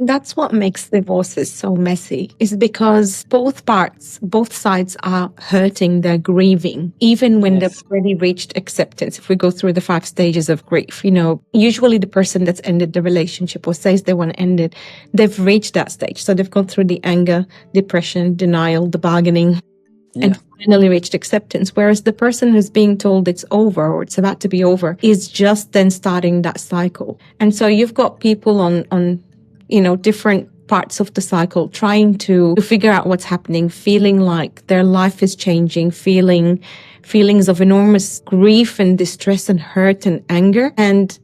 That's what makes divorces so messy, is because both sides are hurting, they're grieving, even when they've already reached acceptance. If we go through the 5 stages of grief, usually the person that's ended the relationship or says they want to end it, they've reached that stage. So they've gone through the anger, depression, denial, the bargaining, and finally reached acceptance. Whereas the person who's being told it's over or it's about to be over is just then starting that cycle. And so you've got people on different parts of the cycle trying to figure out what's happening, feeling like their life is changing, feelings of enormous grief and distress and hurt and anger. And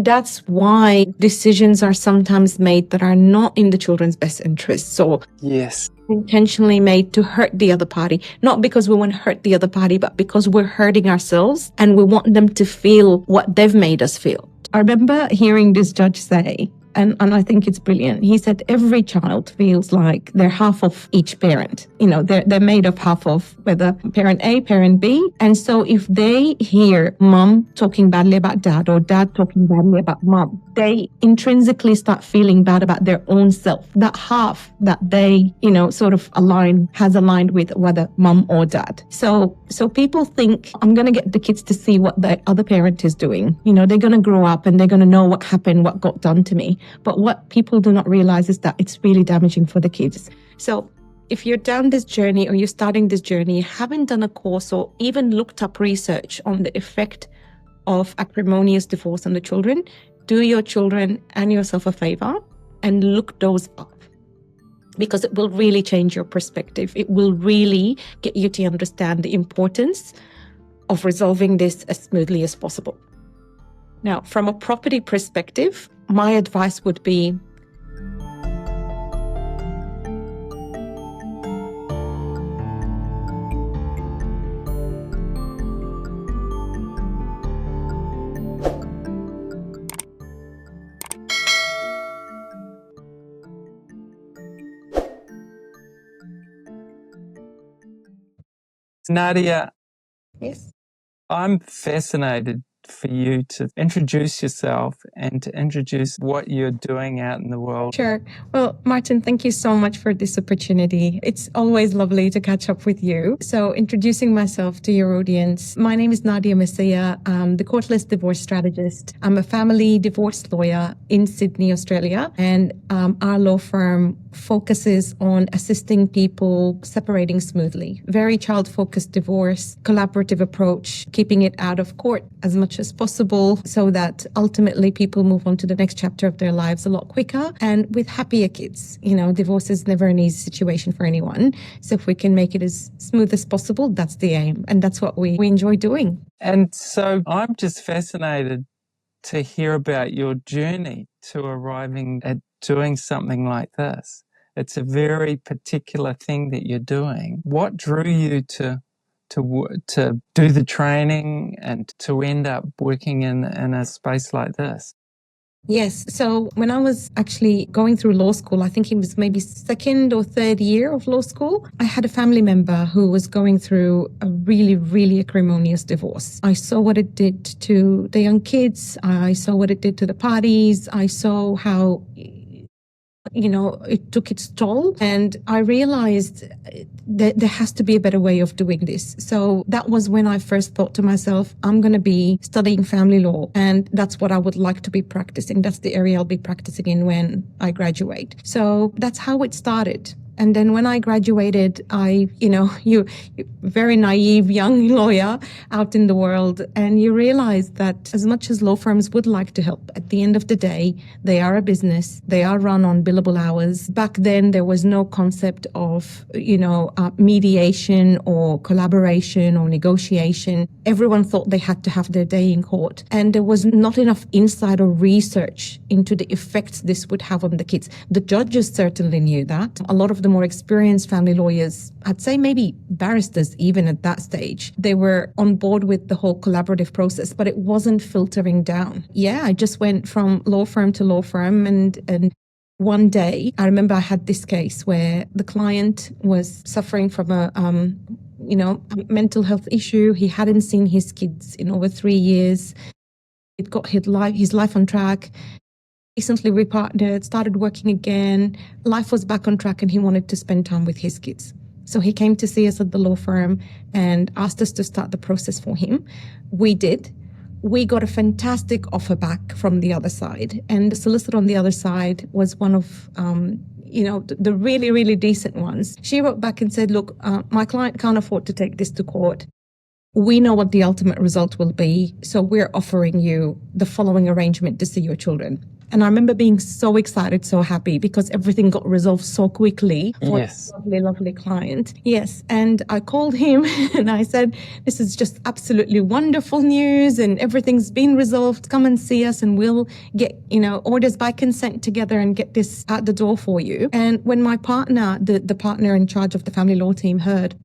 that's why decisions are sometimes made that are not in the children's best interests. So intentionally made to hurt the other party, not because we want to hurt the other party, but because we're hurting ourselves and we want them to feel what they've made us feel. I remember hearing this judge say, and I think it's brilliant. He said every child feels like they're half of each parent. They're made of half of whether parent A, parent B. And so if they hear mom talking badly about dad or dad talking badly about mom, they intrinsically start feeling bad about their own self. That half that they, sort of has aligned with whether mom or dad. So people think, I'm going to get the kids to see what the other parent is doing. They're going to grow up and they're going to know what happened, what got done to me. But what people do not realize is that it's really damaging for the kids. So if you're down this journey or you're starting this journey, you haven't done a course or even looked up research on the effect of acrimonious divorce on the children, do your children and yourself a favor and look those up, because it will really change your perspective. It will really get you to understand the importance of resolving this as smoothly as possible. Now, from a property perspective, my advice would be Nadia, yes. I'm fascinated for you to introduce yourself and to introduce what you're doing out in the world. Sure. Well, Martyn, thank you so much for this opportunity. It's always lovely to catch up with you. So introducing myself to your audience, my name is Nadia Messiha. I'm the courtless divorce strategist. I'm a family divorce lawyer in Sydney, Australia, and our law firm focuses on assisting people separating smoothly. Very child-focused divorce, collaborative approach, keeping it out of court as much as possible so that ultimately people move on to the next chapter of their lives a lot quicker and with happier kids. Divorce is never an easy situation for anyone. So if we can make it as smooth as possible, that's the aim. And that's what we enjoy doing. And so I'm just fascinated to hear about your journey to arriving at doing something like this. It's a very particular thing that you're doing. What drew you to do the training and to end up working in a space like this? Yes. So when I was actually going through law school, I think it was maybe 2nd or 3rd year of law school, I had a family member who was going through a really, really acrimonious divorce. I saw what it did to the young kids. I saw what it did to the parties. I saw how it took its toll. And I realized that there has to be a better way of doing this. So that was when I first thought to myself, I'm going to be studying family law. And that's what I would like to be practicing. That's the area I'll be practicing in when I graduate. So that's how it started. And then when I graduated, you're very naive young lawyer out in the world, and you realize that as much as law firms would like to help, at the end of the day, they are a business. They are run on billable hours. Back then, there was no concept of, mediation or collaboration or negotiation. Everyone thought they had to have their day in court. And there was not enough insight or research into the effects this would have on the kids. The judges certainly knew that. A lot of the more experienced family lawyers, I'd say maybe barristers even at that stage, they were on board with the whole collaborative process, but it wasn't filtering down. Yeah, I just went from law firm to law firm, and one day I remember I had this case where the client was suffering from a mental health issue. He hadn't seen his kids in over 3 years. It got his life on track. Recently repartnered, started working again. Life was back on track and he wanted to spend time with his kids. So he came to see us at the law firm and asked us to start the process for him. We did. We got a fantastic offer back from the other side. And the solicitor on the other side was one of the really, really decent ones. She wrote back and said, look, my client can't afford to take this to court. We know what the ultimate result will be, so we're offering you the following arrangement to see your children. And I remember being so excited, so happy, because everything got resolved so quickly for Yes. a lovely, lovely client. Yes. And I called him and I said, this is just absolutely wonderful news and everything's been resolved. Come and see us and we'll get, orders by consent together and get this out the door for you. And when my partner, the partner in charge of the family law team, heard,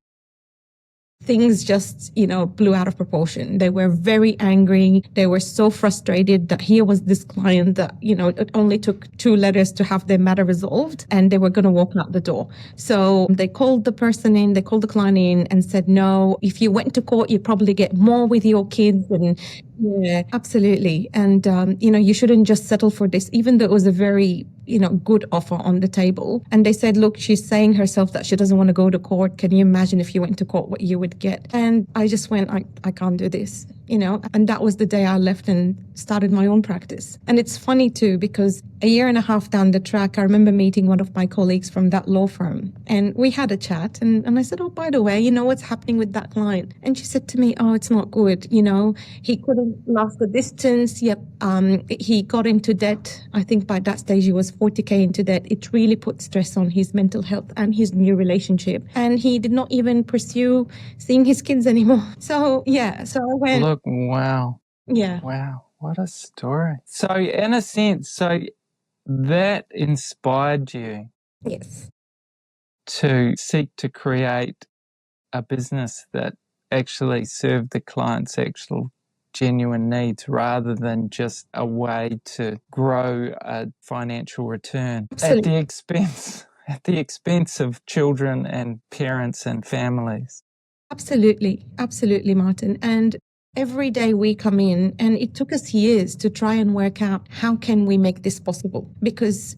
things just, blew out of proportion. They were very angry. They were so frustrated that here was this client that, it only took 2 letters to have their matter resolved and they were going to walk out the door. So they called the client in and said, no, if you went to court, you probably get more with your kids. And yeah, absolutely. And, you shouldn't just settle for this, even though it was a very, good offer on the table. And they said, look, she's saying herself that she doesn't want to go to court. Can you imagine if you went to court, what you would get? And I just went, I can't do this, and that was the day I left and started my own practice. And it's funny too, because a year and a half down the track, I remember meeting one of my colleagues from that law firm and we had a chat and I said, oh, by the way, what's happening with that client? And she said to me, oh, it's not good. He couldn't last the distance. Yep. He got into debt. I think by that stage he was 40K into debt. It really put stress on his mental health and his new relationship. And he did not even pursue seeing his kids anymore. So yeah, so I went. Look, wow. Yeah. Wow, what a story. So in a sense, that inspired you. Yes. To seek to create a business that actually served the client's actual genuine needs rather than just a way to grow a financial return. Absolutely. At the expense of children and parents and families. Absolutely, Martyn. And every day we come in, and it took us years to try and work out how can we make this possible? Because,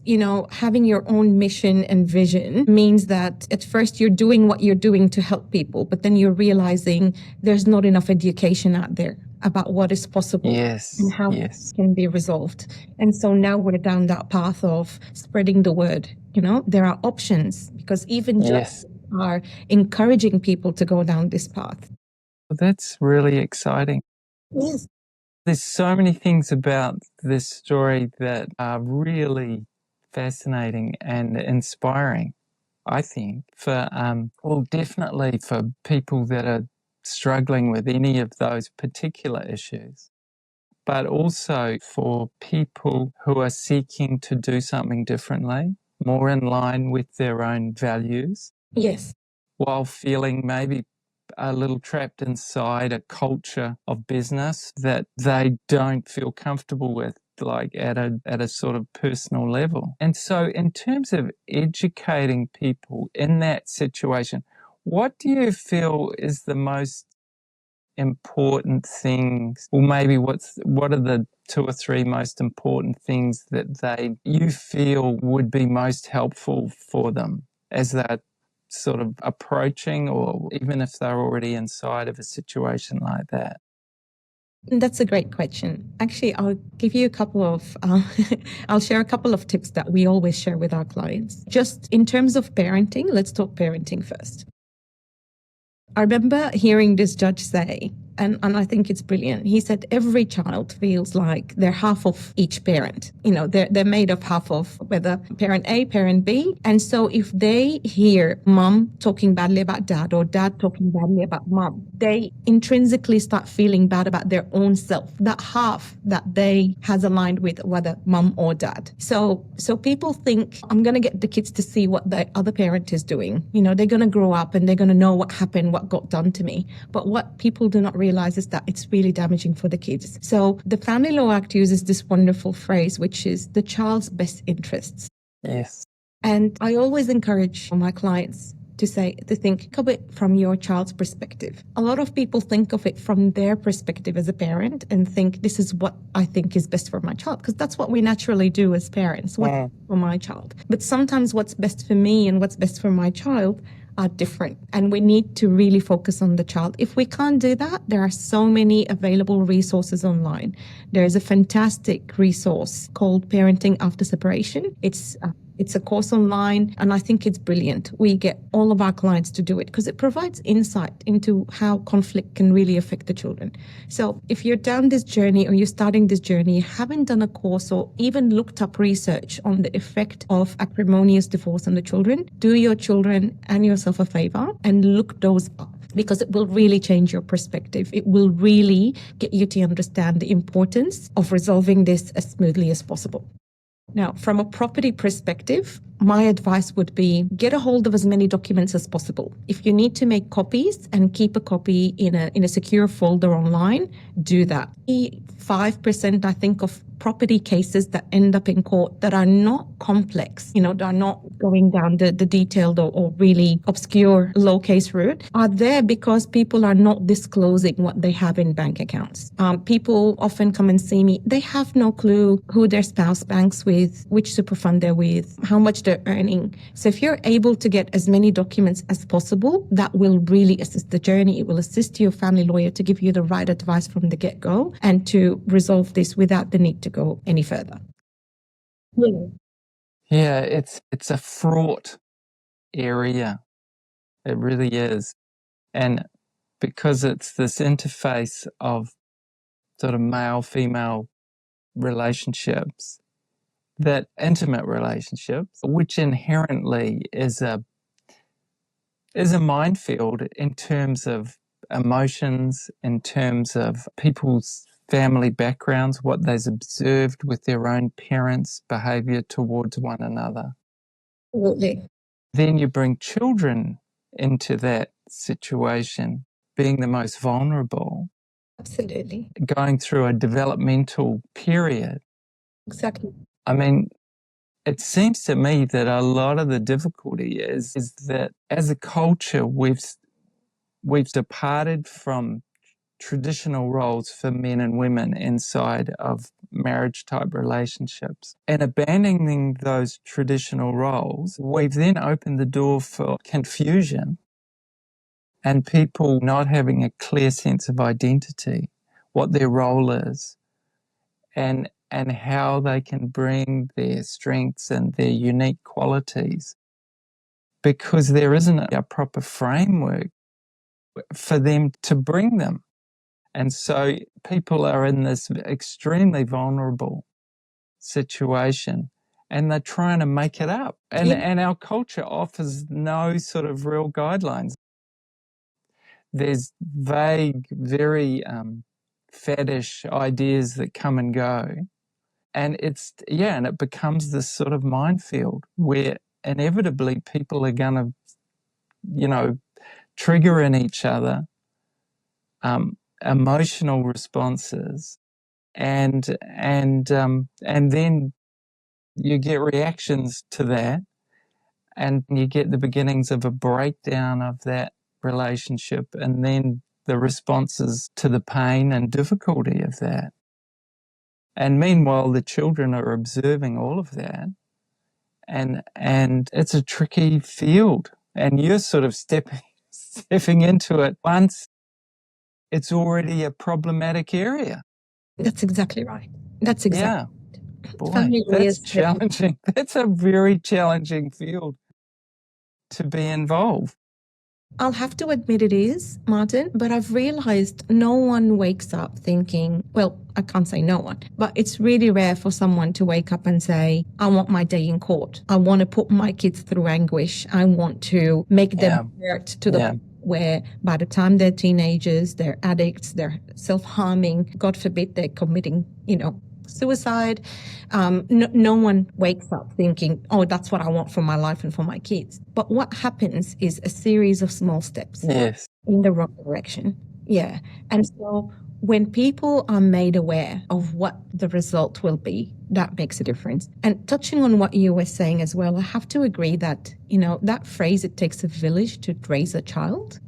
having your own mission and vision means that at first you're doing what you're doing to help people, but then you're realizing there's not enough education out there about what is possible and how it can be resolved. And so now we're down that path of spreading the word. There are options, because even just are encouraging people to go down this path. Well, that's really exciting. Yes. There's so many things about this story that are really fascinating and inspiring, I think, for, definitely for people that are struggling with any of those particular issues, but also for people who are seeking to do something differently, more in line with their own values. Yes. While feeling maybe a little trapped inside a culture of business that they don't feel comfortable with, like at a sort of personal level. And so in terms of educating people in that situation, what do you feel is the most important things, or maybe what are the 2 or 3 most important things that you feel would be most helpful for them as they're sort of approaching, or even if they're already inside of a situation like that? That's a great question. Actually, I'll give you a couple of, I'll share a couple of tips that we always share with our clients. Just in terms of parenting, let's talk parenting first. I remember hearing this judge say, and I think it's brilliant. He said every child feels like they're half of each parent. They're made of half of whether parent A, parent B. And so if they hear mom talking badly about dad or dad talking badly about mom, they intrinsically start feeling bad about their own self, that half that they has aligned with whether mom or dad. So people think, I'm going to get the kids to see what the other parent is doing. They're going to grow up and they're going to know what happened, what got done to me. But what people do not realize is that it's really damaging for the kids. So the Family Law Act uses this wonderful phrase, which is the child's best interests. Yes. And I always encourage my clients, to think of it from your child's perspective. A lot of people think of it from their perspective as a parent and think this is what I think is best for my child, because that's what we naturally do as parents. What's for my child? But sometimes what's best for me and what's best for my child are different, and we need to really focus on the child. If we can't do that, there are so many available resources online. There is a fantastic resource called Parenting After Separation. It's a course online, and I think it's brilliant. We get all of our clients to do it because it provides insight into how conflict can really affect the children. So if you're down this journey or you're starting this journey, you haven't done a course or even looked up research on the effect of acrimonious divorce on the children, do your children and yourself a favor and look those up, because it will really change your perspective. It will really get you to understand the importance of resolving this as smoothly as possible. Now, from a property perspective, my advice would be get a hold of as many documents as possible. If you need to make copies and keep a copy in a secure folder online, do that. 5%, I think, of property cases that end up in court that are not complex, that are not going down the detailed or really obscure low case route, are there because people are not disclosing what they have in bank accounts. People often come and see me. They have no clue who their spouse banks with, which super fund they're with, how much they're earning. So if you're able to get as many documents as possible, that will really assist the journey. It will assist your family lawyer to give you the right advice from the get-go and to resolve this without the need to go any further. Yeah, it's a fraught area. It really is. And because it's this interface of sort of male-female relationships, that intimate relationships, which inherently is a minefield in terms of emotions, in terms of people's family backgrounds, what they've observed with their own parents' behavior towards one another. Absolutely. Then you bring children into that situation, being the most vulnerable. Absolutely. Going through a developmental period. Exactly. I mean, it seems to me that a lot of the difficulty is that as a culture, we've departed from traditional roles for men and women inside of marriage type relationships. And abandoning those traditional roles, we've then opened the door for confusion and people not having a clear sense of identity, what their role is, and how they can bring their strengths and their unique qualities, because there isn't a proper framework for them to bring them. And so people are in this extremely vulnerable situation and they're trying to make it up. And our culture offers no sort of real guidelines. There's vague, very faddish ideas that come and go. And and it becomes this sort of minefield where inevitably people are going to, trigger in each other emotional responses, and then you get reactions to that, and you get the beginnings of a breakdown of that relationship, and then the responses to the pain and difficulty of that. And meanwhile, the children are observing all of that, and it's a tricky field, and you're sort of stepping into it once it's already a problematic area. That's exactly right. That's exactly. Yeah. Boy, that's challenging. That's a very challenging field to be involved. I'll have to admit it is, Martyn, but I've realized no one wakes up thinking, well, I can't say no one, but it's really rare for someone to wake up and say, I want my day in court. I want to put my kids through anguish. I want to make them hurt to the point where by the time they're teenagers, they're addicts, they're self-harming, God forbid they're committing, suicide. No one wakes up thinking, oh, that's what I want for my life and for my kids. But what happens is a series of small steps in the wrong direction. Yeah. And so when people are made aware of what the result will be, that makes a difference. And touching on what you were saying as well, I have to agree that, that phrase, it takes a village to raise a child,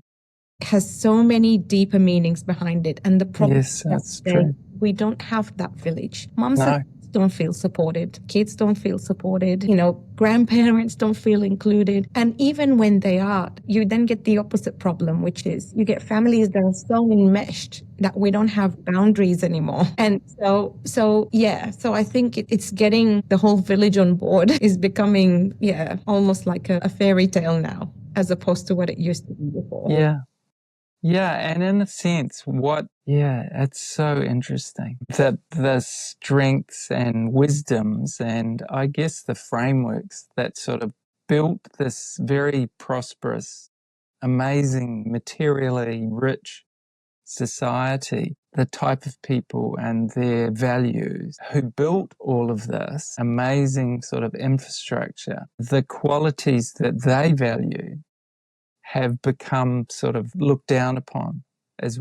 has so many deeper meanings behind it. And the problem Yes, that's true. we don't have that village. Mums No. don't feel supported. Kids don't feel supported. Grandparents don't feel included. And even when they are, you then get the opposite problem, which is you get families that are so enmeshed that we don't have boundaries anymore. And so I think it's getting the whole village on board is becoming, almost like a fairy tale now, as opposed to what it used to be before. Yeah. Yeah, and in a sense, it's so interesting that the strengths and wisdoms and I guess the frameworks that sort of built this very prosperous, amazing, materially rich society, the type of people and their values who built all of this amazing sort of infrastructure, the qualities that they value have become sort of looked down upon as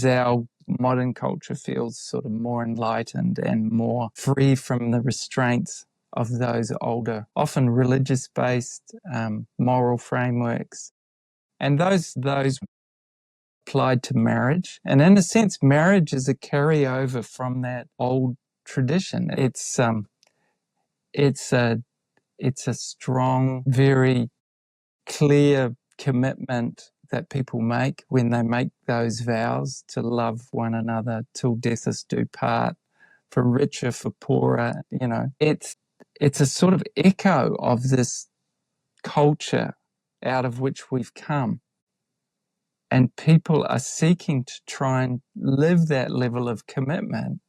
our modern culture feels sort of more enlightened and more free from the restraints of those older, often religious-based moral frameworks. And those applied to marriage. And in a sense, marriage is a carryover from that old tradition. It's a strong, very clear commitment that people make when they make those vows to love one another till death us do part, for richer, for poorer. It's a sort of echo of this culture out of which we've come. And people are seeking to try and live that level of commitment,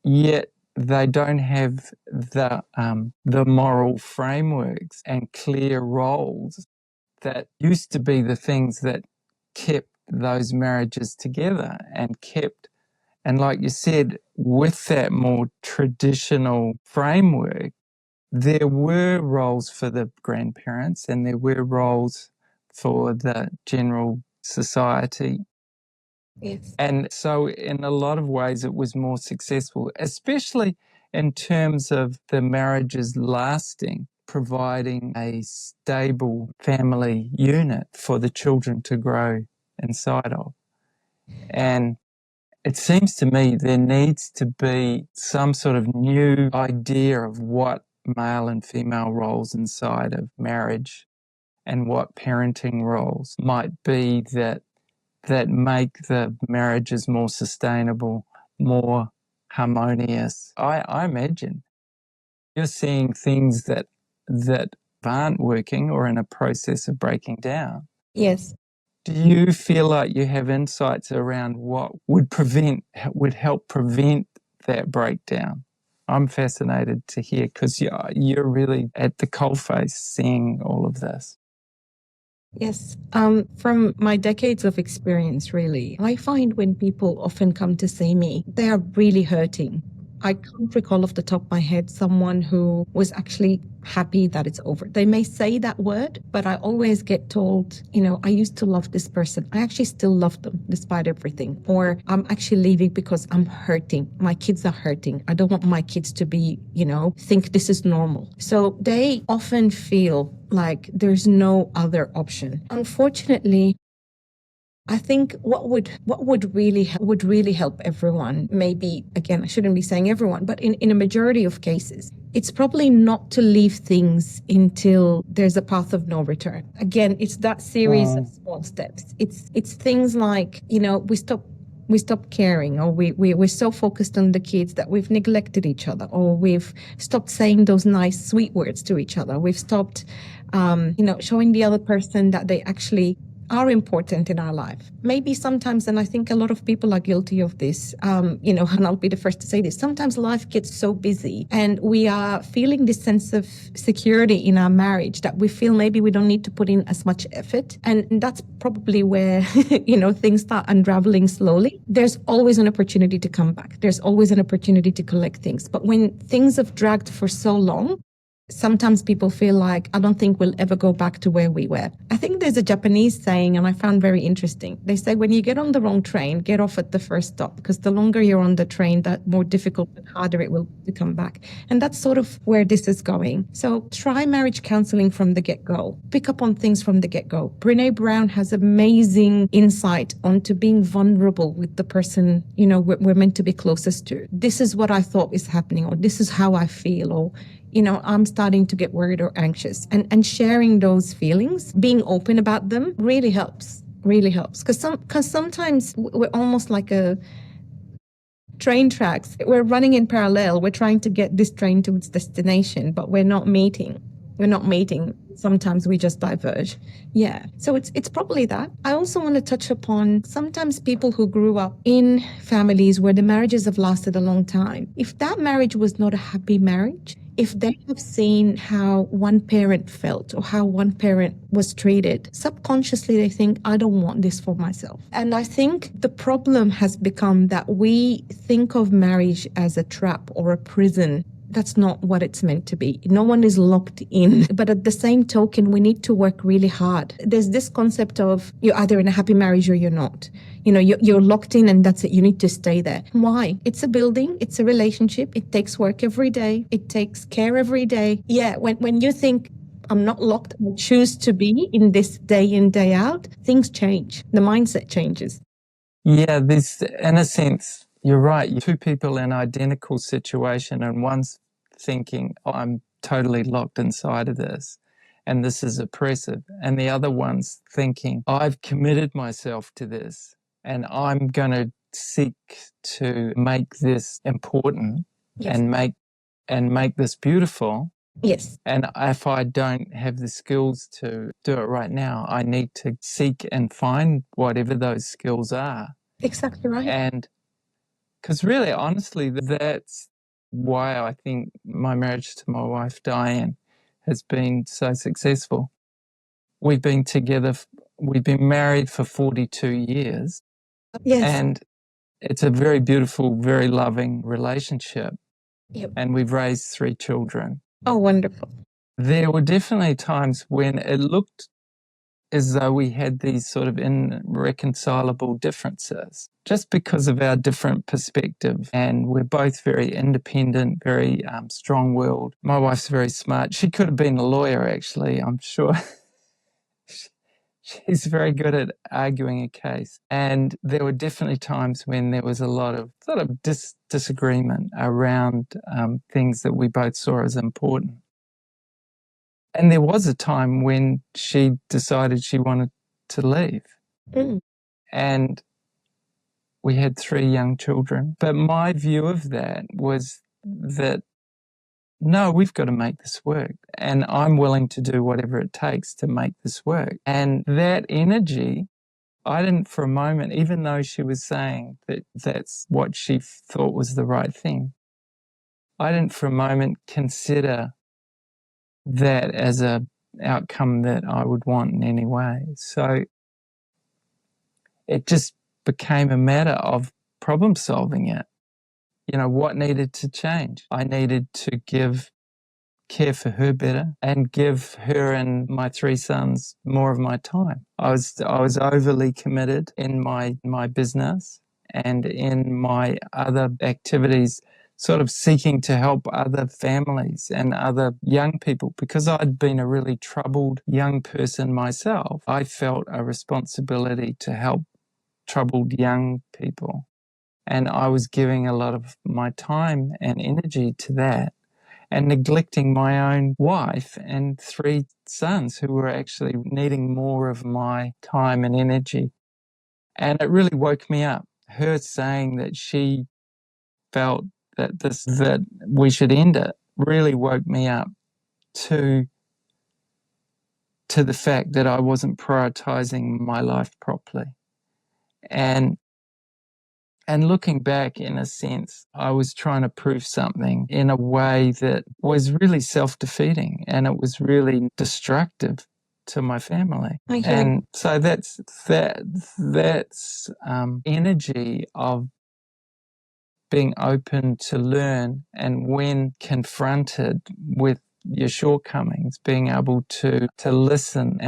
yet they don't have the moral frameworks and clear roles that used to be the things that kept those marriages together and like you said, with that more traditional framework, there were roles for the grandparents and there were roles for the general society. Yes. And so in a lot of ways it was more successful, especially in terms of the marriages lasting, providing a stable family unit for the children to grow inside of. And it seems to me there needs to be some sort of new idea of what male and female roles inside of marriage and what parenting roles might be that make the marriages more sustainable, more harmonious. I imagine you're seeing things that aren't working or in a process of breaking down. Yes. Do you feel like you have insights around what would help prevent that breakdown? I'm fascinated to hear because you're really at the coalface seeing all of this. Yes. From my decades of experience, really, I find when people often come to see me, they are really hurting. I can't recall off the top of my head someone who was actually happy that it's over. They may say that word, but I always get told, I used to love this person. I actually still love them despite everything. Or I'm actually leaving because I'm hurting. My kids are hurting. I don't want my kids to be, think this is normal. So they often feel like there's no other option. Unfortunately, I think what would really help everyone, maybe, again, I shouldn't be saying everyone, but in a majority of cases, it's probably not to leave things until there's a path of no return. Again, it's that series of small steps. It's things like, we stop caring, or we're so focused on the kids that we've neglected each other, or we've stopped saying those nice, sweet words to each other. We've stopped, showing the other person that they actually are important in our life. Maybe sometimes, and I think a lot of people are guilty of this, and I'll be the first to say this, sometimes life gets so busy and we are feeling this sense of security in our marriage that we feel maybe we don't need to put in as much effort. And that's probably where, things start unraveling slowly. There's always an opportunity to come back. There's always an opportunity to collect things. But when things have dragged for so long, sometimes people feel like, I don't think we'll ever go back to where we were. I think there's a Japanese saying, and I found very interesting. They say, when you get on the wrong train, get off at the first stop, because the longer you're on the train, the more difficult and harder it will be to come back. And that's sort of where this is going. So try marriage counseling from the get-go. Pick up on things from the get-go. Brene Brown has amazing insight onto being vulnerable with the person, we're meant to be closest to. This is what I thought is happening, or this is how I feel, or I'm starting to get worried or anxious. And sharing those feelings, being open about them, really helps. Really helps. Because sometimes we're almost like a train tracks. We're running in parallel. We're trying to get this train to its destination, but we're not meeting. Sometimes we just diverge. Yeah. So it's probably that. I also want to touch upon sometimes people who grew up in families where the marriages have lasted a long time. If that marriage was not a happy marriage, if they have seen how one parent felt or how one parent was treated, subconsciously they think, I don't want this for myself. And I think the problem has become that we think of marriage as a trap or a prison. That's not what it's meant to be. No one is locked in. But at the same token, we need to work really hard. There's this concept of you're either in a happy marriage or you're not. You're locked in and that's it. You need to stay there. Why? It's a building. It's a relationship. It takes work every day. It takes care every day. Yeah, when you think, I'm not locked, I choose to be in this day in, day out, things change. The mindset changes. Yeah, there's, in a sense, you're right. Two people in an identical situation, and one's thinking, I'm totally locked inside of this, and this is oppressive. And the other one's thinking, I've committed myself to this, and I'm going to seek to make this important. Yes. and make this beautiful. Yes. And if I don't have the skills to do it right now, I need to seek and find whatever those skills are. Exactly right. And because really, honestly, that's why I think my marriage to my wife, Diane, has been so successful. We've been married for 42 years. Yes. And it's a very beautiful, very loving relationship. Yep. And we've raised 3 children. Oh, wonderful. There were definitely times when it looked as though we had these sort of irreconcilable differences just because of our different perspective. And we're both very independent, very strong-willed. My wife's very smart. She could have been a lawyer, actually, I'm sure. She's very good at arguing a case. And there were definitely times when there was a lot of sort of disagreement around things that we both saw as important. And there was a time when she decided she wanted to leave. Mm. And we had 3 young children. But my view of that was that, no, we've got to make this work. And I'm willing to do whatever it takes to make this work. And that energy, I didn't for a moment, even though she was saying that that's what she thought was the right thing, I didn't for a moment consider that as a outcome that I would want in any way. So it just became a matter of problem solving it. What needed to change? I needed to care for her better and give her and my 3 sons more of my time. I was overly committed in my business and in my other activities, sort of seeking to help other families and other young people. Because I'd been a really troubled young person myself, I felt a responsibility to help troubled young people. And I was giving a lot of my time and energy to that and neglecting my own wife and 3 sons who were actually needing more of my time and energy. And it really woke me up. Her saying that she felt that we should end it really woke me up to the fact that I wasn't prioritizing my life properly. And looking back, in a sense, I was trying to prove something in a way that was really self-defeating, and it was really destructive to my family. And so that's energy of being open to learn, and when confronted with your shortcomings, being able to listen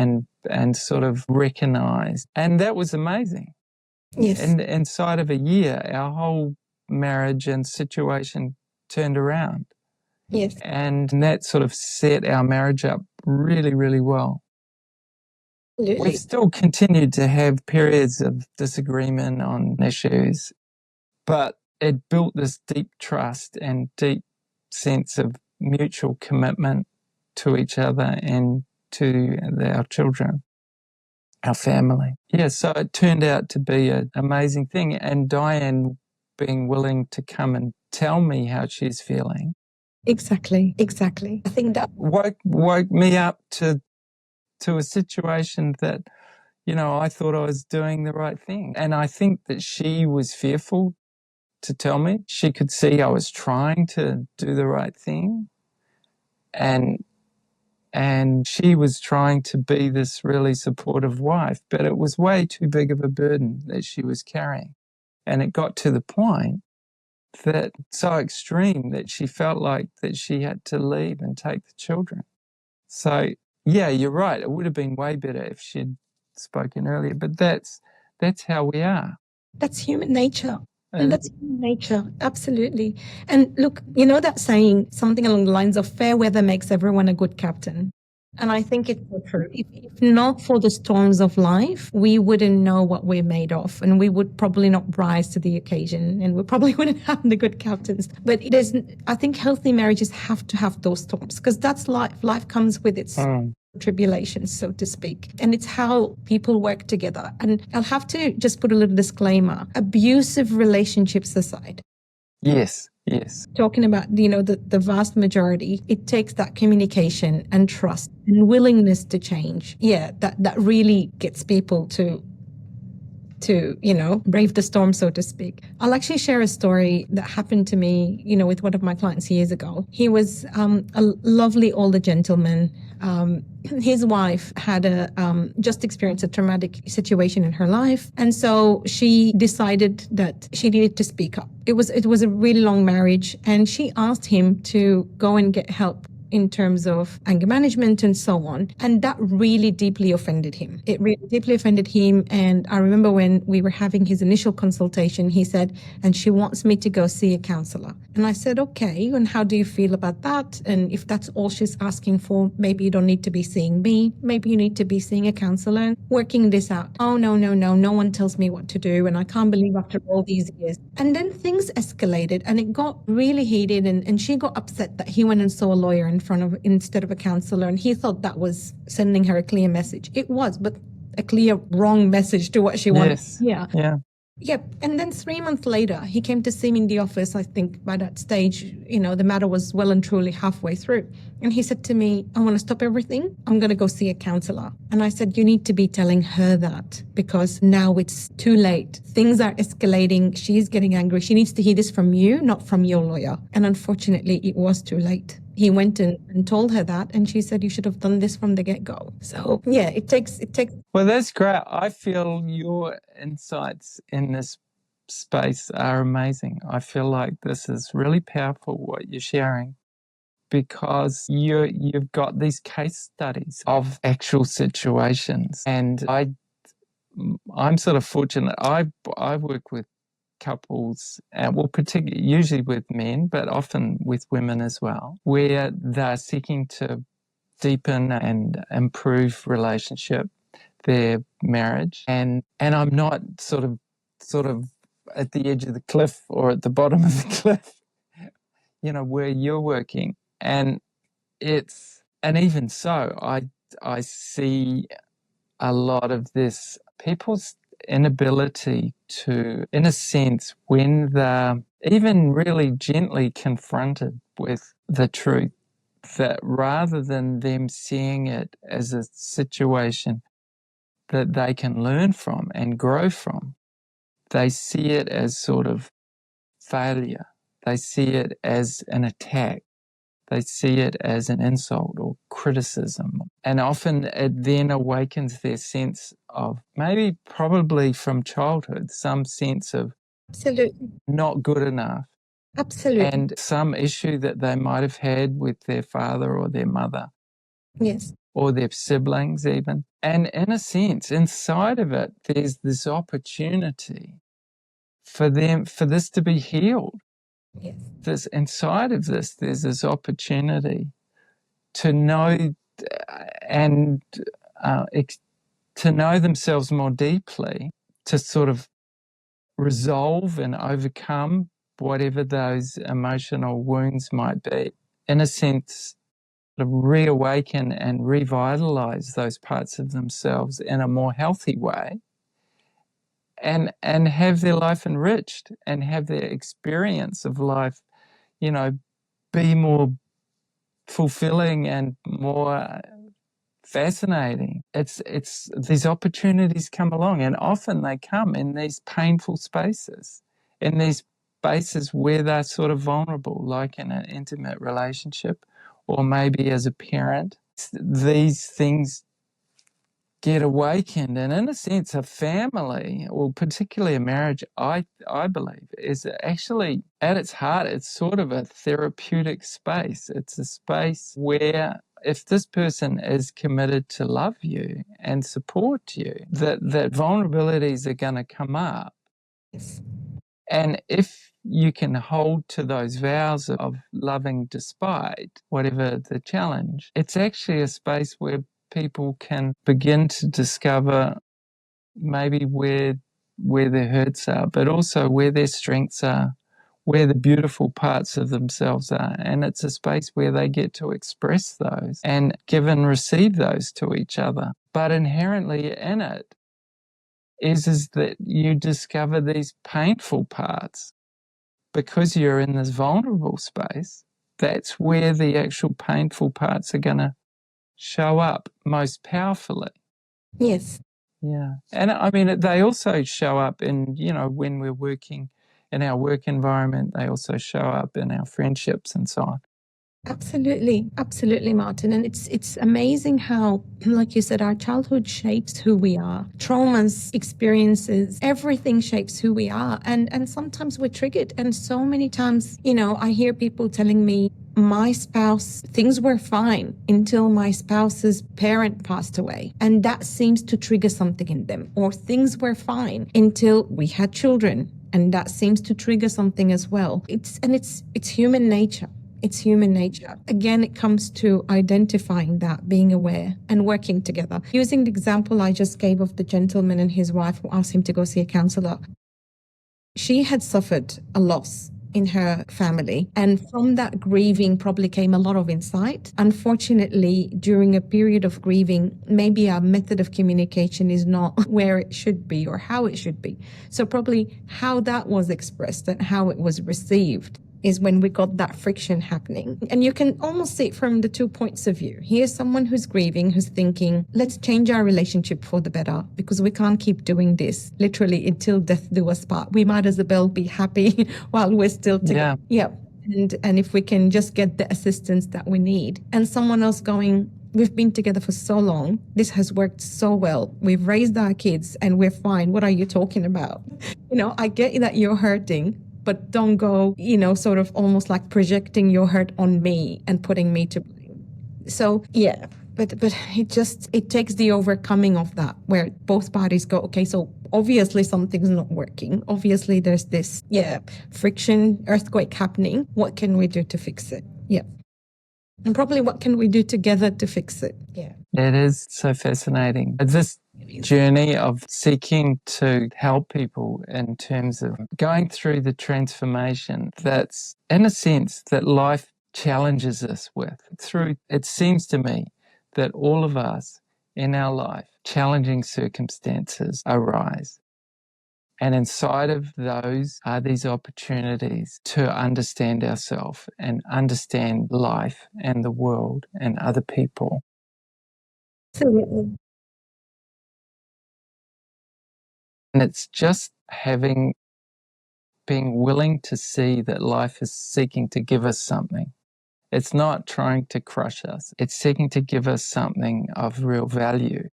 and sort of recognize. And that was amazing. Yes. And inside of a year, our whole marriage and situation turned around. Yes. And that sort of set our marriage up really, really well. Absolutely. We've still continued to have periods of disagreement on issues, but it built this deep trust and deep sense of mutual commitment to each other and to our children, our family. Yeah, so it turned out to be an amazing thing. And Diane being willing to come and tell me how she's feeling. Exactly. I think that woke me up to a situation that, I thought I was doing the right thing. And I think that she was fearful to tell me. She could see I was trying to do the right thing. And she was trying to be this really supportive wife, but it was way too big of a burden that she was carrying. And it got to the point that so extreme that she felt like that she had to leave and take the children. So, yeah, you're right. It would have been way better if she'd spoken earlier, but that's how we are. That's human nature. And that's human nature, absolutely. And look, you know that saying, something along the lines of fair weather makes everyone a good captain. And I think it's so true. If not for the storms of life, we wouldn't know what we're made of, and we would probably not rise to the occasion, and we probably wouldn't have the good captains. But I think healthy marriages have to have those storms, because that's life. Life comes with its tribulations, so to speak. And it's how people work together. And I'll have to just put a little disclaimer: abusive relationships aside. Yes. Talking about, the vast majority, it takes that communication and trust and willingness to change. Yeah, that really gets people to brave the storm, so to speak. I'll actually share a story that happened to me, with one of my clients years ago. He was a lovely older gentleman. His wife had just experienced a traumatic situation in her life, and so she decided that she needed to speak up. It was a really long marriage, and she asked him to go and get help in terms of anger management and so on. And that really deeply offended him. It really deeply offended him. And I remember when we were having his initial consultation, he said, and she wants me to go see a counselor. And I said, okay, and how do you feel about that? And if that's all she's asking for, maybe you don't need to be seeing me. Maybe you need to be seeing a counselor and working this out. Oh, no. No one tells me what to do. And I can't believe after all these years. And then things escalated and it got really heated. And she got upset that he went and saw a lawyer instead of a counselor, and he thought that was sending her a clear message. It was, but a clear wrong message to what she wanted. Yeah. Yep. And then 3 months later, he came to see me in the office. I think by that stage, the matter was well and truly halfway through. And he said to me, I want to stop everything. I'm going to go see a counselor. And I said, you need to be telling her that, because now it's too late. Things are escalating. She's getting angry. She needs to hear this from you, not from your lawyer. And unfortunately, it was too late. He went and told her that, and she said, you should have done this from the get-go. So, yeah, it takes. Well, that's great. I feel your insights in this space are amazing. I feel like this is really powerful, what you're sharing, because you've got these case studies of actual situations. And I'm sort of fortunate. I work with couples, particularly usually with men, but often with women as well, where they're seeking to deepen and improve relationship, their marriage, and I'm not sort of at the edge of the cliff or at the bottom of the cliff, where you're working, and even so, I see a lot of this people's inability to, in a sense, when they're even really gently confronted with the truth, that rather than them seeing it as a situation that they can learn from and grow from, they see it as sort of failure. They see it as an attack. They see it as an insult or criticism. And often it then awakens their sense of, probably from childhood, some sense of Absolutely not good enough. Absolutely. And some issue that they might have had with their father or their mother. Yes. Or their siblings even. And in a sense, inside of it, there's this opportunity for this to be healed. Yes. Inside of this, there's this opportunity to know and to know themselves more deeply, to sort of resolve and overcome whatever those emotional wounds might be. In a sense, sort of reawaken and revitalize those parts of themselves in a more healthy way, and have their life enriched and have their experience of life, be more fulfilling and more fascinating. It's these opportunities come along, and often they come in these painful spaces, in these spaces where they're sort of vulnerable, like in an intimate relationship, or maybe as a parent. These things get awakened, and in a sense, a family, or particularly a marriage, I believe, is actually at its heart, it's sort of a therapeutic space. It's a space where, if this person is committed to love you and support you, that vulnerabilities are going to come up. Yes. And if you can hold to those vows of loving despite whatever the challenge, it's actually a space where people can begin to discover maybe where their hurts are, but also where their strengths are, where the beautiful parts of themselves are. And it's a space where they get to express those and give and receive those to each other. But inherently in it is that you discover these painful parts. Because you're in this vulnerable space, that's where the actual painful parts are going to show up most powerfully. Yes. Yeah. And I mean, they also show up in, when we're working in our work environment, they also show up in our friendships and so on. Absolutely, absolutely, Martyn. And it's amazing how, like you said, our childhood shapes who we are. Traumas, experiences, everything shapes who we are. And sometimes we're triggered. And so many times, I hear people telling me, my spouse, things were fine until my spouse's parent passed away. And that seems to trigger something in them. Or things were fine until we had children. And that seems to trigger something as well. It's human nature. It's human nature. Again, it comes to identifying that, being aware, and working together. Using the example I just gave of the gentleman and his wife who asked him to go see a counselor, she had suffered a loss in her family. And from that grieving probably came a lot of insight. Unfortunately, during a period of grieving, maybe our method of communication is not where it should be or how it should be. So probably how that was expressed and how it was received is when we got that friction happening. And you can almost see it from the 2 points of view. Here's someone who's grieving, who's thinking, let's change our relationship for the better because we can't keep doing this literally until death do us part. We might as well be happy while we're still together. Yeah. And if we can just get the assistance that we need. And someone else going, we've been together for so long. This has worked so well. We've raised our kids and we're fine. What are you talking about? I get that you're hurting, but don't go, sort of almost like projecting your hurt on me and putting me to blame. So, yeah, but it takes the overcoming of that where both parties go, okay, so obviously something's not working. Obviously there's this, friction, earthquake happening. What can we do to fix it? Yeah. And probably what can we do together to fix it? Yeah. It is so fascinating. This journey of seeking to help people in terms of going through the transformation that's, in a sense, that life challenges us with. It seems to me that all of us in our life, challenging circumstances arise. And inside of those are these opportunities to understand ourselves and understand life and the world and other people. Absolutely. And it's just being willing to see that life is seeking to give us something. It's not trying to crush us. It's seeking to give us something of real value.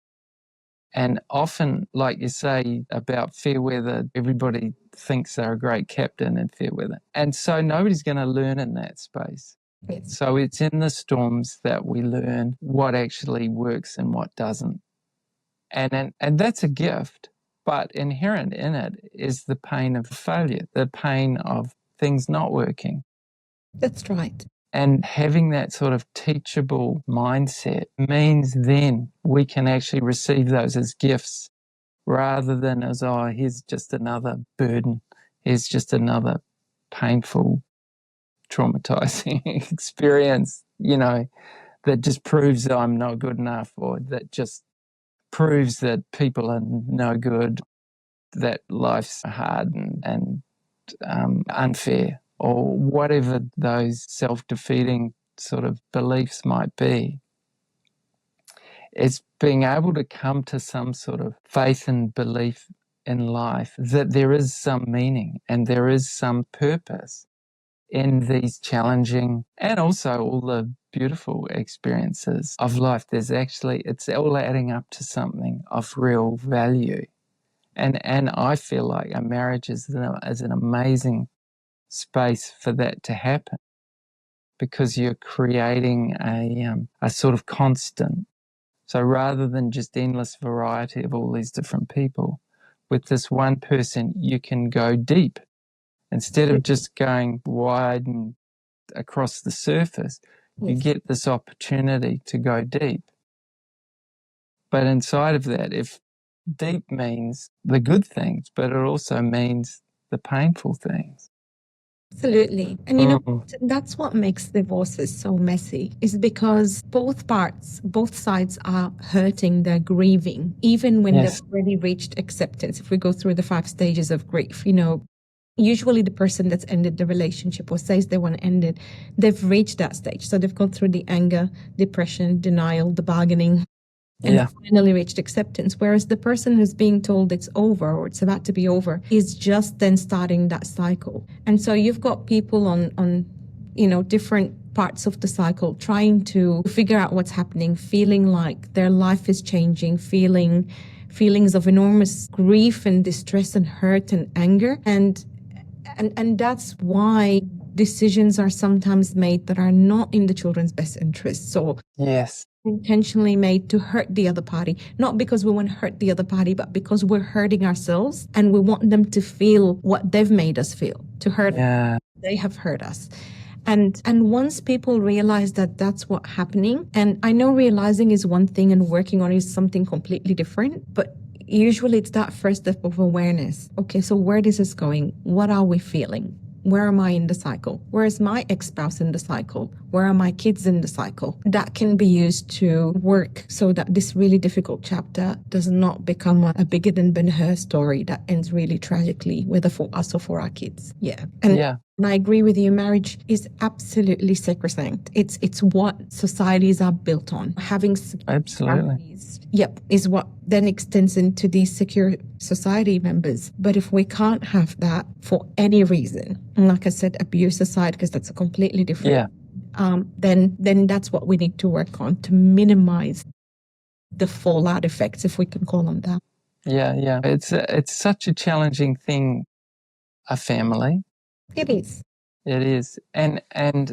And often, like you say about fair weather, everybody thinks they're a great captain and fair weather. And so nobody's going to learn in that space. Yes. So it's in the storms that we learn what actually works and what doesn't. And that's a gift, but inherent in it is the pain of failure, the pain of things not working. That's right. And having that sort of teachable mindset means then we can actually receive those as gifts rather than as, oh, here's just another burden. Here's just another painful, traumatizing experience, that just proves that I'm not good enough, or that just proves that people are no good, that life's hard and unfair, or whatever those self-defeating sort of beliefs might be. It's being able to come to some sort of faith and belief in life that there is some meaning and there is some purpose in these challenging and also all the beautiful experiences of life. It's all adding up to something of real value. And I feel like a marriage is an amazing space for that to happen, because you're creating a sort of constant. So rather than just endless variety of all these different people, with this one person, you can go deep. Instead of just going wide and across the surface, you get this opportunity to go deep. But inside of that, if deep means the good things, but it also means the painful things. Absolutely. And that's what makes divorces so messy, is because both sides are hurting, they're grieving, even when they've already reached acceptance. If we go through the 5 stages of grief, usually the person that's ended the relationship or says they want to end it, they've reached that stage. So they've gone through the anger, depression, denial, the bargaining, and finally reached acceptance. Whereas the person who's being told it's over or it's about to be over is just then starting that cycle. And so you've got people on different parts of the cycle trying to figure out what's happening, feeling like their life is changing, feelings of enormous grief and distress and hurt and anger. And that's why decisions are sometimes made that are not in the children's best interest. So intentionally made to hurt the other party, not because we want to hurt the other party, but because we're hurting ourselves and we want them to feel what they've made us feel, to hurt. They have hurt us. And once people realize that that's what's happening, and I know realizing is one thing and working on is something completely different, but usually it's that first step of awareness. Okay, so where this is going? What are we feeling? Where am I in the cycle? Where is my ex-spouse in the cycle? Where are my kids in the cycle? That can be used to work so that this really difficult chapter does not become a bigger than Ben-Hur story that ends really tragically, whether for us or for our kids. And I agree with you, marriage is absolutely sacrosanct. It's what societies are built on. Having families, is what then extends into these secure society members. But if we can't have that for any reason, and like I said, abuse aside, because that's a completely different, then that's what we need to work on to minimize the fallout effects, if we can call them that. It's such a challenging thing, a family. It is. It is. And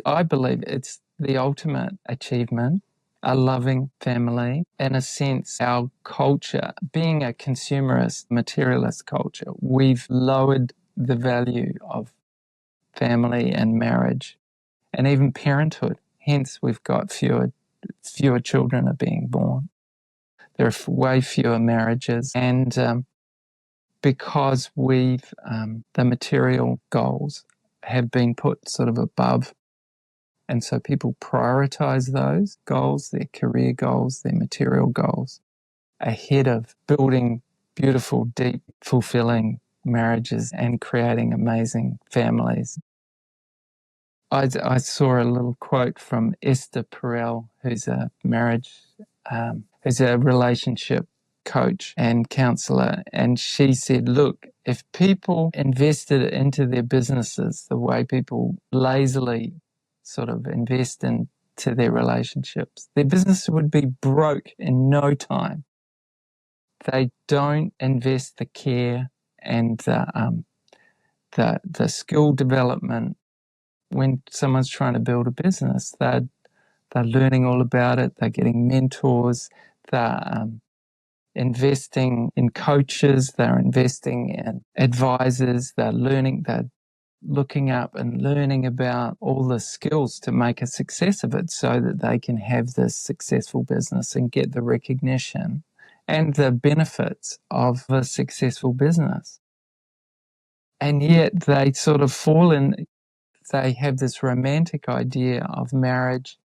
I believe it's the ultimate achievement, a loving family. In a sense, our culture, being a consumerist, materialist culture, we've lowered the value of family and marriage and even parenthood. Hence, we've got fewer children are being born. There are way fewer marriages. And because the material goals have been put sort of above. And so people prioritize those goals, their career goals, their material goals, ahead of building beautiful, deep, fulfilling marriages and creating amazing families. I saw a little quote from Esther Perel, who's a relationship coach and counselor. And she said, look, if people invested into their businesses the way people lazily sort of invest into their relationships, their business would be broke in no time. They don't invest the care and the skill development. When someone's trying to build a business, they're learning all about it. They're getting mentors. They're investing in coaches. They're investing in advisors. They're looking up and learning about all the skills to make a success of it so that they can have this successful business and get the recognition and the benefits of a successful business. And yet they sort of they have this romantic idea of marriage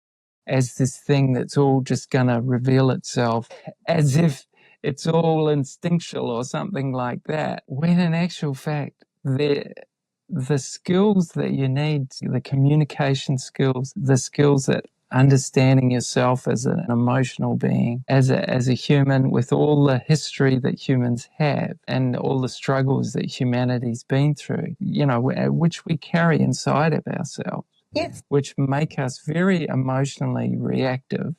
as this thing that's all just going to reveal itself, as if it's all instinctual or something like that, when in actual fact, the skills that you need, the communication skills, the skills that understanding yourself as an emotional being, as a human with all the history that humans have and all the struggles that humanity's been through, which we carry inside of ourselves. Yes. Which make us very emotionally reactive.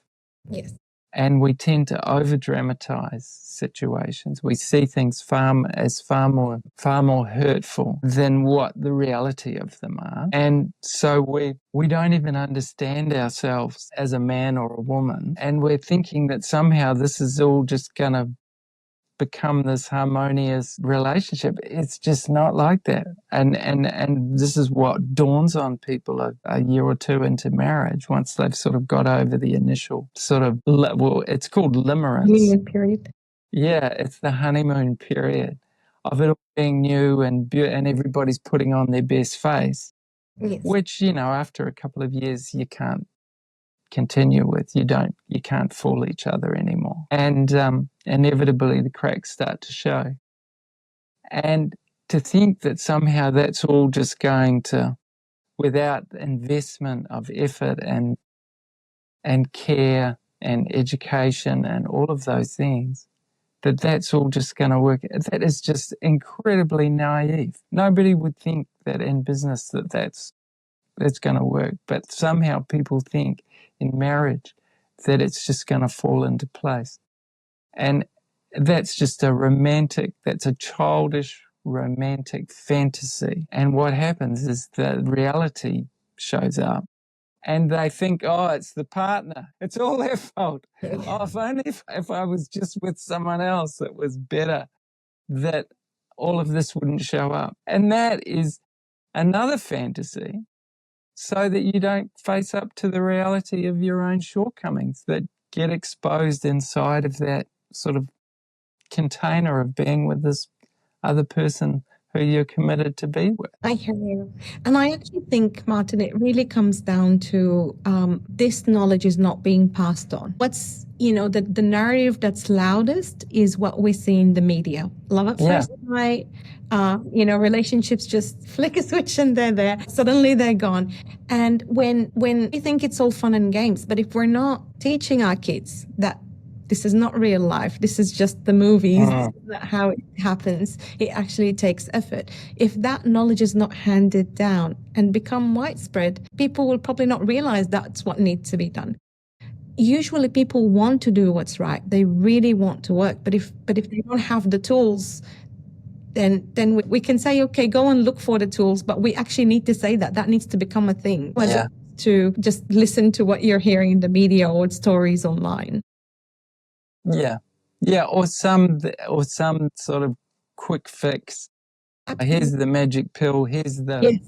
Yes. And we tend to over-dramatize situations. We see things far more hurtful than what the reality of them are. And so we don't even understand ourselves as a man or a woman. And we're thinking that somehow this is all just going to become this harmonious relationship. It's just not like that. And this is what dawns on people a year or two into marriage, once they've sort of got over the initial sort of, it's called limerence. Honeymoon period. Yeah, it's the honeymoon period of it all being new and everybody's putting on their best face, yes. Which, after a couple of years, you can't continue with. You can't fool each other anymore. And inevitably the cracks start to show. And to think that somehow that's all just going to, without investment of effort and care and education and all of those things, that's all just going to work. That is just incredibly naive. Nobody would think that in business that's going to work. But somehow people think in marriage that it's just going to fall into place. And that's just that's a childish, romantic fantasy. And what happens is the reality shows up. And they think, it's the partner. It's all their fault. If only if I was just with someone else that was better, that all of this wouldn't show up. And that is another fantasy, so that you don't face up to the reality of your own shortcomings that get exposed inside of that sort of container of being with this other person who you're committed to be with. I hear you. And I actually think, Martyn, it really comes down to this knowledge is not being passed on. What's, the narrative that's loudest is what we see in the media. Love at first sight, relationships just flick a switch and they're there. Suddenly they're gone. And when we think it's all fun and games, but if we're not teaching our kids that this is not real life, this is just the movies, this is not how it happens, it actually takes effort. If that knowledge is not handed down and become widespread, people will probably not realize that's what needs to be done. Usually people want to do what's right. They really want to work. But if they don't have the tools, then we can say, okay, go and look for the tools. But we actually need to say that needs to become a thing. Yeah. To just listen to what you're hearing in the media or stories online. Yeah. Yeah. Or some sort of quick fix. Absolutely. Here's the magic pill. Here's the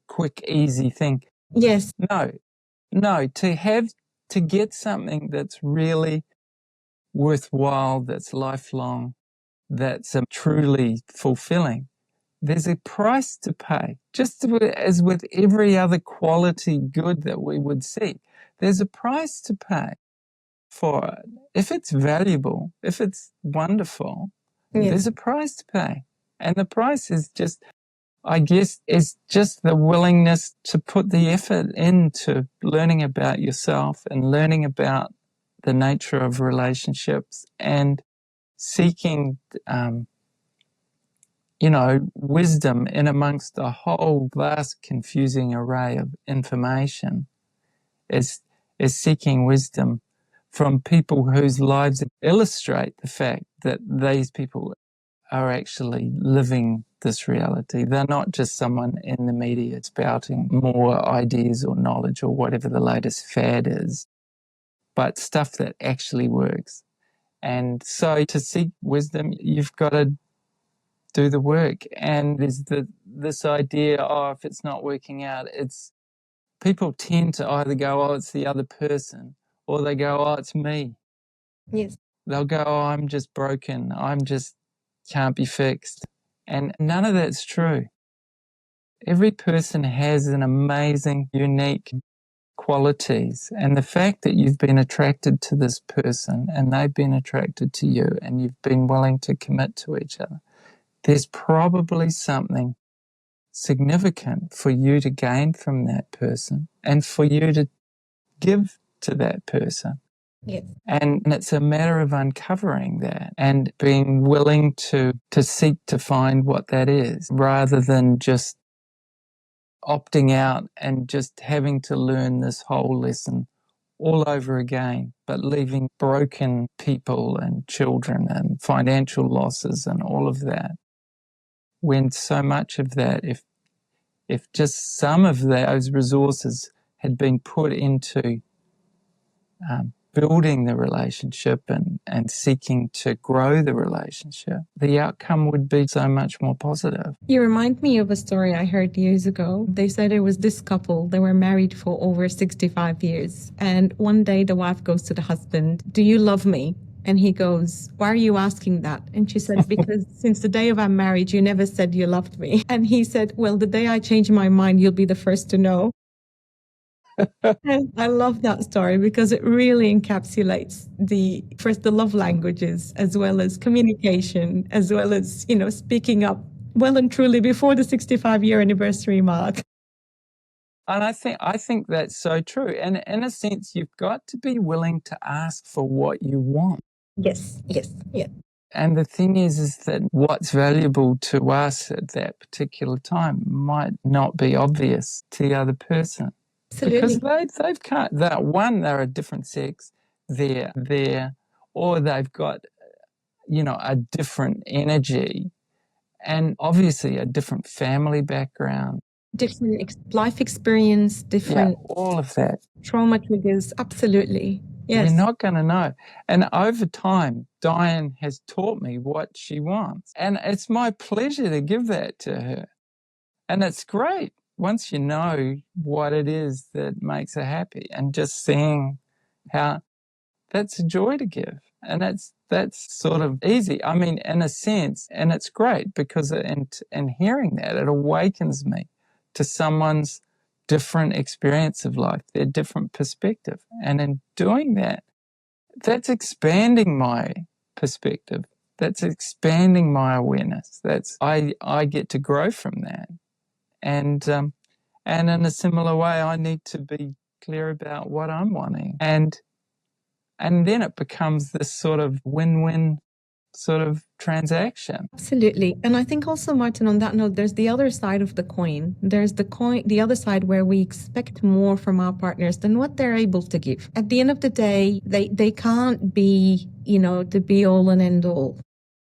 quick, easy thing. Yes. No, to get something that's really worthwhile, that's lifelong, that's truly fulfilling, there's a price to pay. Just as with every other quality good that we would seek, there's a price to pay for it. If it's valuable, if it's wonderful, there's a price to pay. And the price is just, I guess, is just the willingness to put the effort into learning about yourself and learning about the nature of relationships and seeking, wisdom in amongst a whole vast, confusing array of information, is seeking wisdom from people whose lives illustrate the fact that these people are actually living this reality. They're not just someone in the media spouting more ideas or knowledge or whatever the latest fad is, but stuff that actually works. And so to seek wisdom, you've got to do the work. And there's this idea, if it's not working out, people tend to either go, it's the other person, or they go, it's me. Yes. They'll go, I'm just broken. Can't be fixed. And none of that's true. Every person has an amazing, unique qualities. And the fact that you've been attracted to this person and they've been attracted to you and you've been willing to commit to each other, there's probably something significant for you to gain from that person and for you to give to that person. Yes. And it's a matter of uncovering that and being willing to seek to find what that is, rather than just opting out and just having to learn this whole lesson all over again, but leaving broken people and children and financial losses and all of that. When so much of that, if just some of those resources had been put into building the relationship and seeking to grow the relationship, the outcome would be so much more positive. You remind me of a story I heard years ago. They said it was this couple, they were married for over 65 years. And one day the wife goes to the husband, "Do you love me?" And he goes, "Why are you asking that?" And she said, "Because since the day of our marriage, you never said you loved me." And he said, "Well, the day I change my mind, you'll be the first to know." And I love that story because it really encapsulates the love languages, as well as communication, as well as, speaking up well and truly before the 65-year anniversary mark. And I think that's so true. And in a sense, you've got to be willing to ask for what you want. Yes. Yeah. And the thing is that what's valuable to us at that particular time might not be obvious to the other person. Absolutely. Because they're a different sex, or they've got, a different energy and obviously a different family background. Different life experience, different all of that. Trauma triggers, absolutely. Yes. We're not going to know. And over time, Diane has taught me what she wants. And it's my pleasure to give that to her. And it's great once you know what it is that makes her happy, and just seeing how that's a joy to give. And that's sort of easy. I mean, in a sense, and it's great because in hearing that, it awakens me to someone's different experience of life, their different perspective. And in doing that, that's expanding my perspective. That's expanding my awareness. I get to grow from that. And in a similar way, I need to be clear about what I'm wanting. And then it becomes this sort of win-win sort of transaction. Absolutely. And I think also, Martyn, on that note, there's the other side of the coin. There's the other side where we expect more from our partners than what they're able to give. At the end of the day, they can't be, the be all and end all.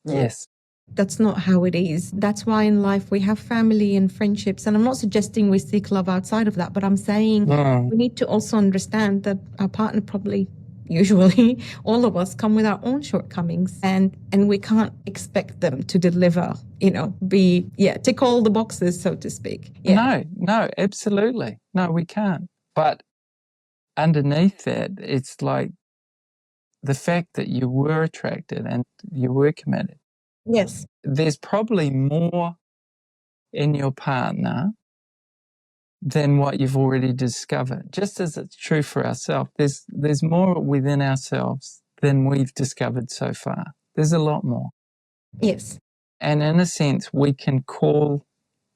Yes. That's not how it is. That's why in life we have family and friendships. And I'm not suggesting we seek love outside of that, but I'm saying we need to also understand that our partner probably, usually, all of us come with our own shortcomings, and we can't expect them to deliver, tick all the boxes, so to speak. Yeah. No, absolutely. No, we can't. But underneath that, it's like the fact that you were attracted and you were committed. Yes. There's probably more in your partner than what you've already discovered. Just as it's true for ourselves, there's more within ourselves than we've discovered so far. There's a lot more. Yes. And in a sense, we can call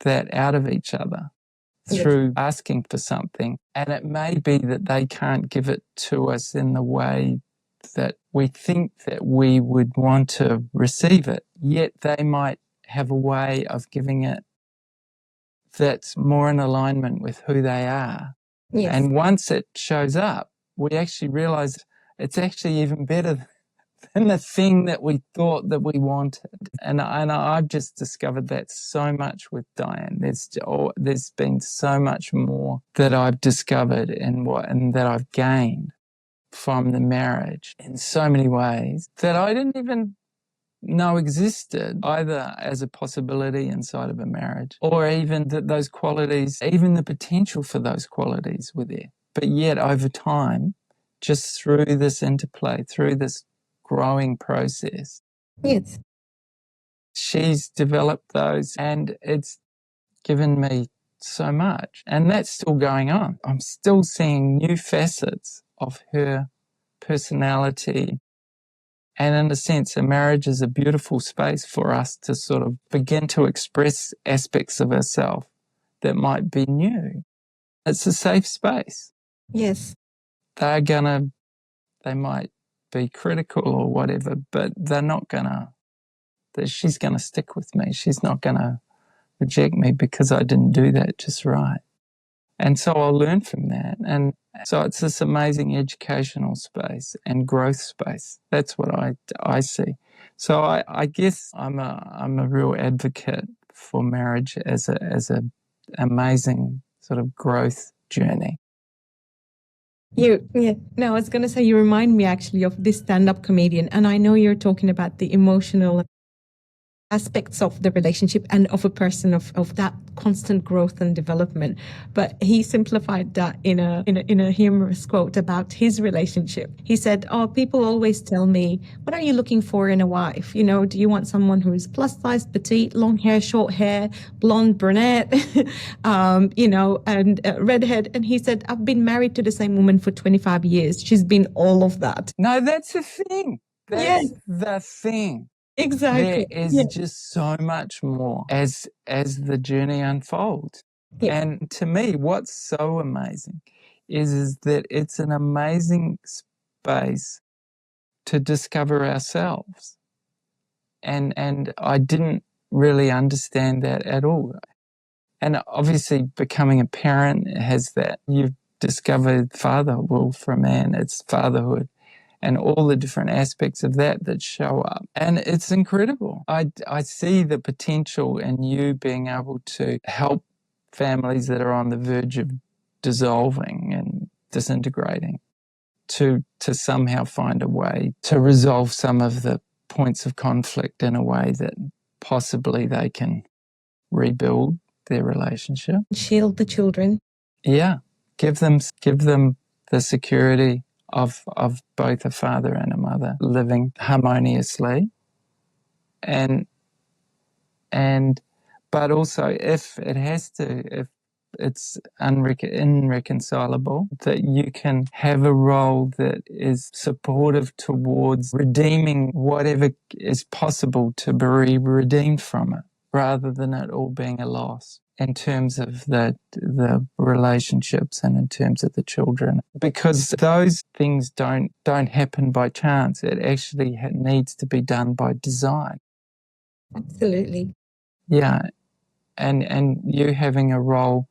that out of each other through asking for something. And it may be that they can't give it to us in the way that we think that we would want to receive it, yet they might have a way of giving it that's more in alignment with who they are. Yes. And once it shows up, we actually realize it's actually even better than the thing that we thought that we wanted. And I've just discovered that so much with Diane. There's been so much more that I've discovered and that I've gained from the marriage in so many ways that I didn't even know existed, either as a possibility inside of a marriage or even that those qualities, even the potential for those qualities were there. But yet over time, just through this interplay, through this growing process, Yes. she's developed those and it's given me so much. And that's still going on. I'm still seeing new facets of her personality. And in a sense, a marriage is a beautiful space for us to sort of begin to express aspects of ourselves that might be new. It's a safe space. Yes. They might be critical or whatever, but they're not she's gonna stick with me. She's not gonna reject me because I didn't do that just right. And so I'll learn from that. And so it's this amazing educational space and growth space. That's what I see. So I guess I'm a real advocate for marriage as a amazing sort of growth journey. I was going to say, you remind me actually of this stand-up comedian, and I know you're talking about the emotional aspects of the relationship and of a person of that constant growth and development. But he simplified that in a humorous quote about his relationship. He said, "Oh, people always tell me, what are you looking for in a wife? You know, do you want someone who is plus size, petite, long hair, short hair, blonde, brunette, and redhead?" And he said, "I've been married to the same woman for 25 years. She's been all of that." No, that's the thing. That's the thing. Exactly. There is just so much more as the journey unfolds. Yeah. And to me, what's so amazing is that it's an amazing space to discover ourselves. And I didn't really understand that at all. And obviously becoming a parent has that. You've discovered fatherhood for a man, it's fatherhood. And all the different aspects of that show up. And it's incredible. I see the potential in you being able to help families that are on the verge of dissolving and disintegrating to somehow find a way to resolve some of the points of conflict in a way that possibly they can rebuild their relationship. Shield the children. Yeah. Give them the security of both a father and a mother living harmoniously, and but also if it's irreconcilable, that you can have a role that is supportive towards redeeming whatever is possible to be redeemed from it, rather than it all being a loss in terms of the relationships and in terms of the children. Because those things don't happen by chance. It actually needs to be done by design. Absolutely. Yeah. And you having a role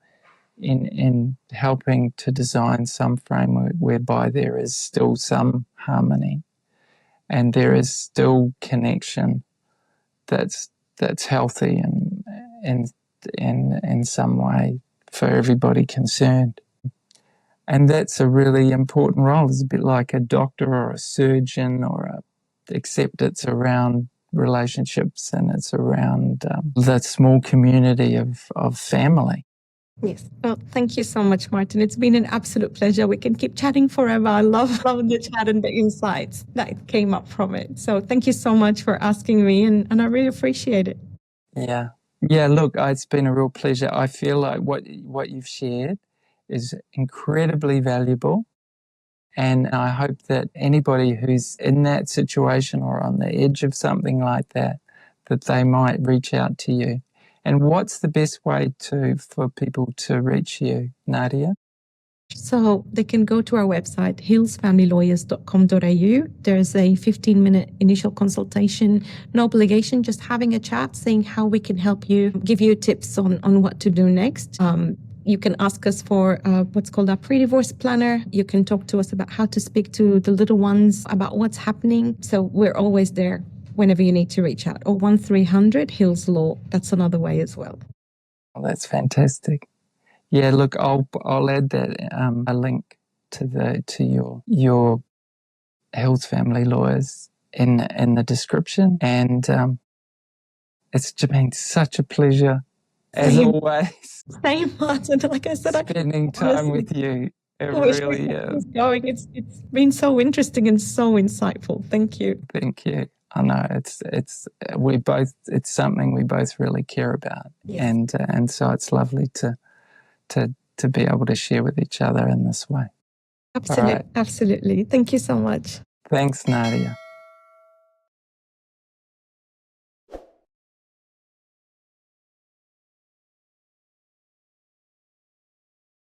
in helping to design some framework whereby there is still some harmony and there is still connection that's healthy and in some way for everybody concerned. And that's a really important role. It's a bit like a doctor or a surgeon except it's around relationships and it's around that small community of family. Yes. Well, thank you so much, Martyn. It's been an absolute pleasure. We can keep chatting forever. I love the chat and the insights that came up from it. So thank you so much for asking me, and I really appreciate it. Yeah. Yeah, look, it's been a real pleasure. I feel like what you've shared is incredibly valuable. And I hope that anybody who's in that situation or on the edge of something like that they might reach out to you. And what's the best way for people to reach you, Nadia? So they can go to our website, hillsfamilylawyers.com.au. There's a 15-minute initial consultation, no obligation, just having a chat, seeing how we can help you, give you tips on what to do next. You can ask us for what's called our pre-divorce planner. You can talk to us about how to speak to the little ones about what's happening. So we're always there whenever you need to reach out. Or 1300 Hills Law. That's another way as well. Well, that's fantastic. Yeah, look, I'll add that a link to your Hills family lawyers in the description, and it's been such a pleasure as always. Same, Martyn. Like I said, spending time with you. It really is. Going. It's been so interesting and so insightful. Thank you. Thank you. I know it's something we both really care about, yes. and so it's lovely to be able to share with each other in this way. Absolutely, absolutely. Thank you so much. Thanks, Nadia.